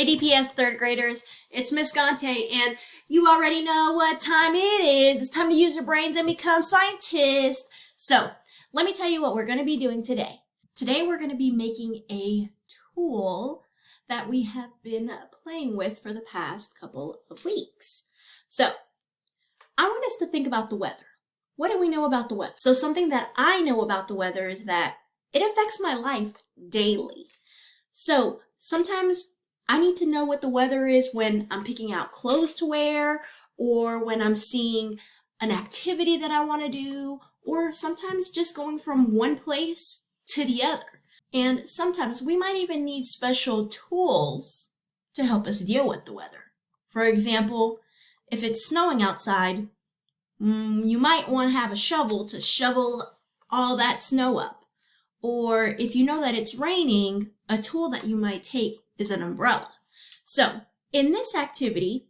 Hey DPS third graders, it's Miss Gante, and you already know what time it is. It's time to use your brains and become scientists. So, let me tell you what we're going to be doing today. Today we're going to be making a tool that we have been playing with for the past couple of weeks. So, I want us to think about the weather. What do we know about the weather? So something that I know about the weather is that it affects my life daily. So, sometimes I need to know what the weather is when I'm picking out clothes to wear, or when I'm seeing an activity that I want to do, or sometimes just going from one place to the other. And sometimes we might even need special tools to help us deal with the weather. For example, if it's snowing outside, you might want to have a shovel to shovel all that snow up. Or if you know that it's raining, a tool that you might take is an umbrella. So, in this activity,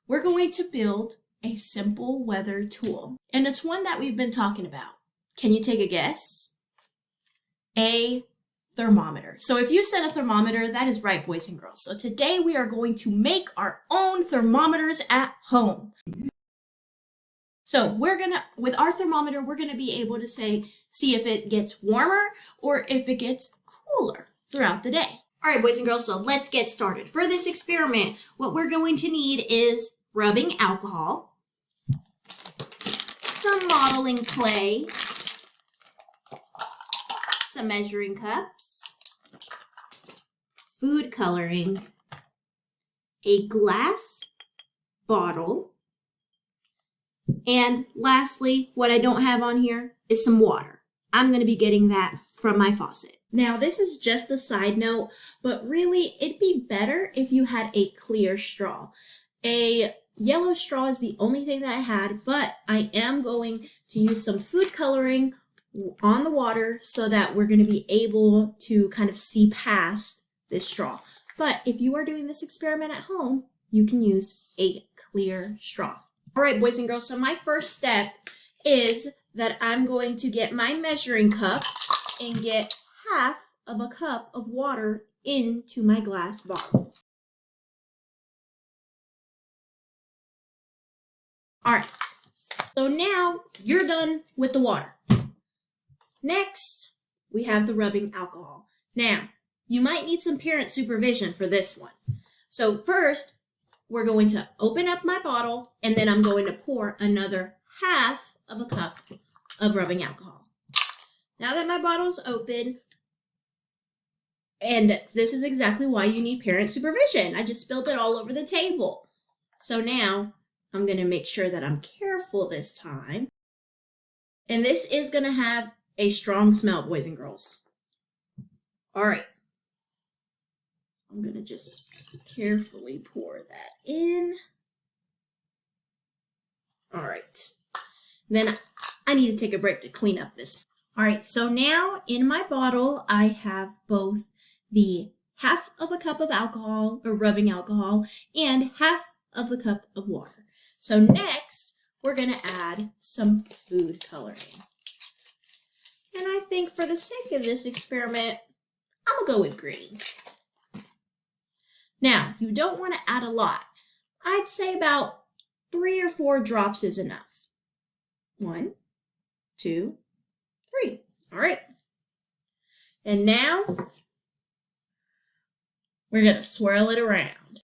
we're going to build a simple weather tool. And it's one that we've been talking about. Can you take a guess? A thermometer. So if you said a thermometer, that is right, boys and girls. So today we are going to make our own thermometers at home. So with our thermometer, we're gonna be able to see if it gets warmer or if it gets cooler throughout the day. All right, boys and girls, so let's get started. For this experiment, what we're going to need is rubbing alcohol, some modeling clay, some measuring cups, food coloring, a glass bottle, and lastly, what I don't have on here is some water. I'm going to be getting that from my faucet. Now, this is just a side note, but really it'd be better if you had a clear straw. A yellow straw is the only thing that I had, but I am going to use some food coloring on the water so that we're going to be able to kind of see past this straw. But if you are doing this experiment at home, you can use a clear straw. All right, boys and girls, so my first step is that I'm going to get my measuring cup and get half of a cup of water into my glass bottle. All right, so now you're done with the water. Next, we have the rubbing alcohol. Now, you might need some parent supervision for this one. So first, we're going to open up my bottle, and then I'm going to pour another half of a cup of rubbing alcohol. Now that my bottle's open, and this is exactly why you need parent supervision. I just spilled it all over the table. So now I'm going to make sure that I'm careful this time. And this is going to have a strong smell, boys and girls. All right. I'm going to just carefully pour that in. All right. Then I need to take a break to clean up this. All right, so now in my bottle, I have both the half of a cup of alcohol, or rubbing alcohol, and half of the cup of water. So next, we're going to add some food coloring. And I think for the sake of this experiment, I'm going to go with green. Now, you don't want to add a lot. I'd say about 3 or 4 drops is enough. 1, 2, 3. All right. And now, we're going to swirl it around.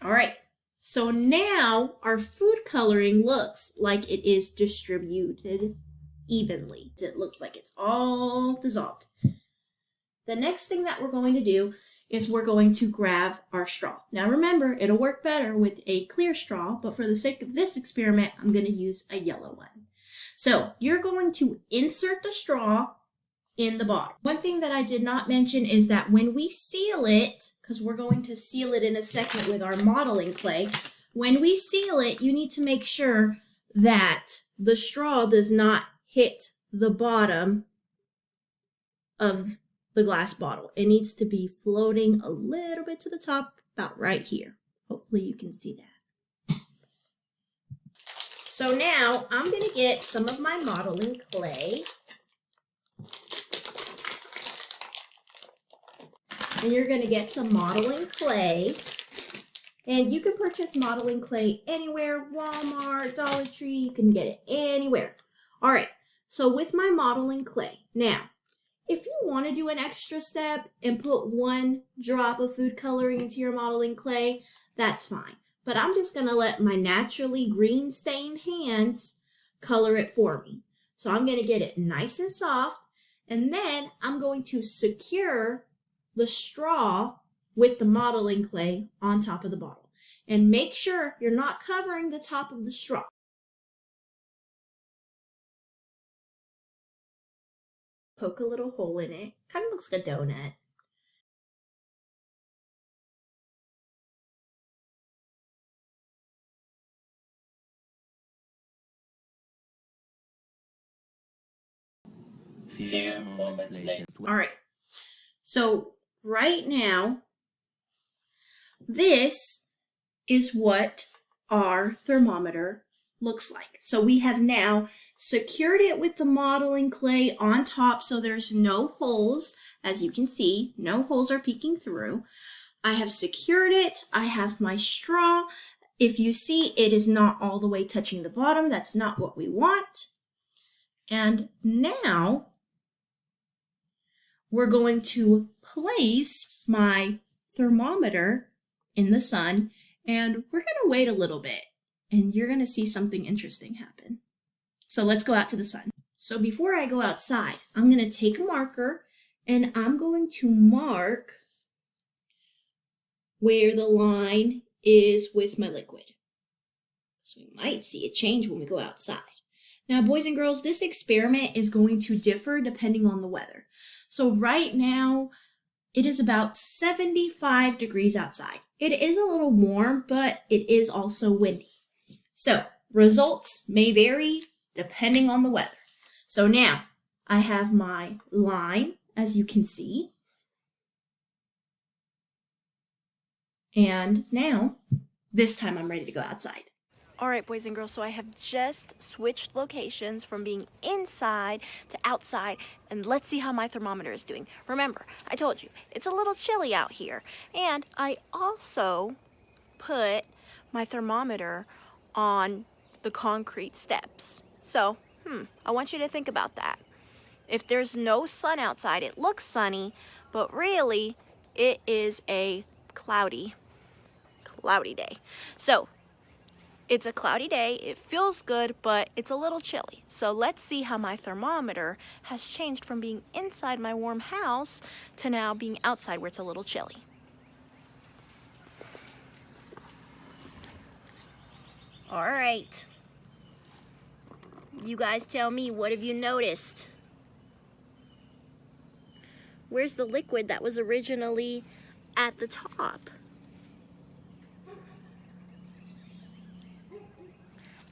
All right. So now, our food coloring looks like it is distributed evenly. It looks like it's all dissolved. The next thing that we're going to do is we're going to grab our straw. Now remember, it'll work better with a clear straw, but for the sake of this experiment, I'm going to use a yellow one. So you're going to insert the straw in the bottle. One thing that I did not mention is that when we seal it, because we're going to seal it in a second with our modeling clay, when we seal it, you need to make sure that the straw does not hit the bottom of the glass bottle. It needs to be floating a little bit to the top, about right here. Hopefully you can see that. So now I'm going to get some of my modeling clay. and you're going to get some modeling clay. And you can purchase modeling clay anywhere, Walmart, Dollar Tree, you can get it anywhere. All right, so with my modeling clay, now, if you want to do an extra step and put 1 drop of food coloring into your modeling clay, that's fine. But I'm just going to let my naturally green stained hands color it for me. So I'm going to get it nice and soft, and then I'm going to secure the straw with the modeling clay on top of the bottle. And make sure you're not covering the top of the straw. Poke a little hole in it. Kind of looks like a donut. Few moments later. All right. So right now, this is what our thermometer looks like. So we have now secured it with the modeling clay on top so there's no holes. As you can see, no holes are peeking through. I have secured it. I have my straw. If you see, it is not all the way touching the bottom. That's not what we want. And now we're going to place my thermometer in the sun, and we're going to wait a little bit, and you're going to see something interesting happen. So let's go out to the sun. So before I go outside, I'm going to take a marker, and I'm going to mark where the line is with my liquid. So we might see a change when we go outside. Now, boys and girls, this experiment is going to differ depending on the weather. So right now, it is about 75 degrees outside. It is a little warm, but it is also windy. So results may vary depending on the weather. So now I have my line, as you can see. And now, this time I'm ready to go outside. All right, boys and girls, so I have just switched locations from being inside to outside, and let's see how my thermometer is doing. Remember, I told you, it's a little chilly out here, and I also put my thermometer on the concrete steps. So, I want you to think about that. If there's no sun outside, it looks sunny, but really, it is a cloudy day. So, it's a cloudy day, it feels good, but it's a little chilly. So let's see how my thermometer has changed from being inside my warm house to now being outside where it's a little chilly. All right. You guys tell me, what have you noticed? Where's the liquid that was originally at the top?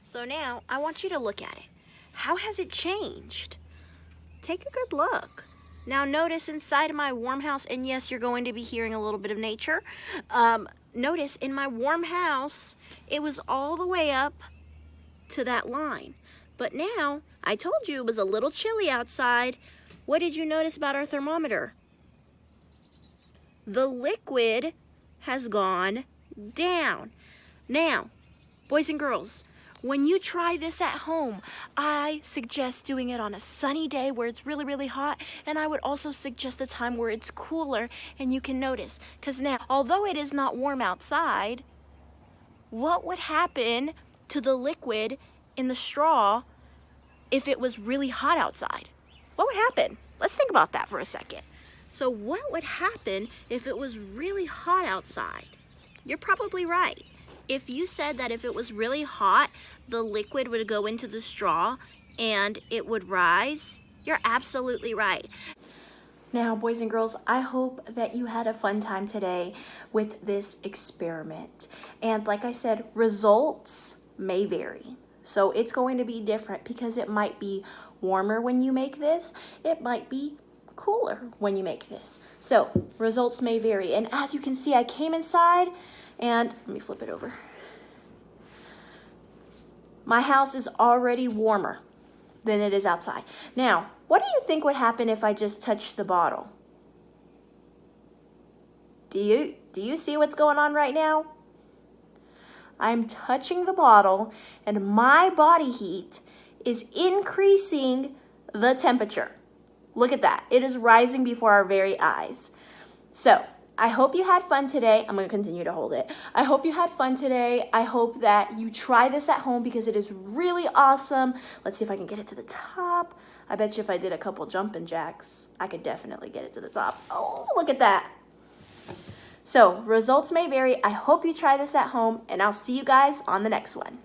So now, I want you to look at it. How has it changed? Take a good look. Now notice inside of my warm house, and yes, you're going to be hearing a little bit of nature. Notice in my warm house, it was all the way up to that line. But now, I told you it was a little chilly outside. What did you notice about our thermometer? The liquid has gone down. Now, boys and girls, when you try this at home, I suggest doing it on a sunny day where it's really, really hot, and I would also suggest a time where it's cooler and you can notice. Because now, although it is not warm outside, what would happen to the liquid in the straw if it was really hot outside? What would happen? Let's think about that for a second. So what would happen if it was really hot outside? You're probably right. If you said that if it was really hot, the liquid would go into the straw and it would rise, you're absolutely right. Now, boys and girls, I hope that you had a fun time today with this experiment. And like I said, results may vary. So it's going to be different because it might be warmer when you make this. It might be cooler when you make this. So results may vary. And as you can see, I came inside and let me flip it over. My house is already warmer than it is outside. Now, what do you think would happen if I just touched the bottle? Do you see what's going on right now? I'm touching the bottle and my body heat is increasing the temperature. Look at that. It is rising before our very eyes. So I hope you had fun today. I'm going to continue to hold it. I hope you had fun today. I hope that you try this at home because it is really awesome. Let's see if I can get it to the top. I bet you if I did a couple jumping jacks, I could definitely get it to the top. Oh, look at that. So results may vary. I hope you try this at home, and I'll see you guys on the next one.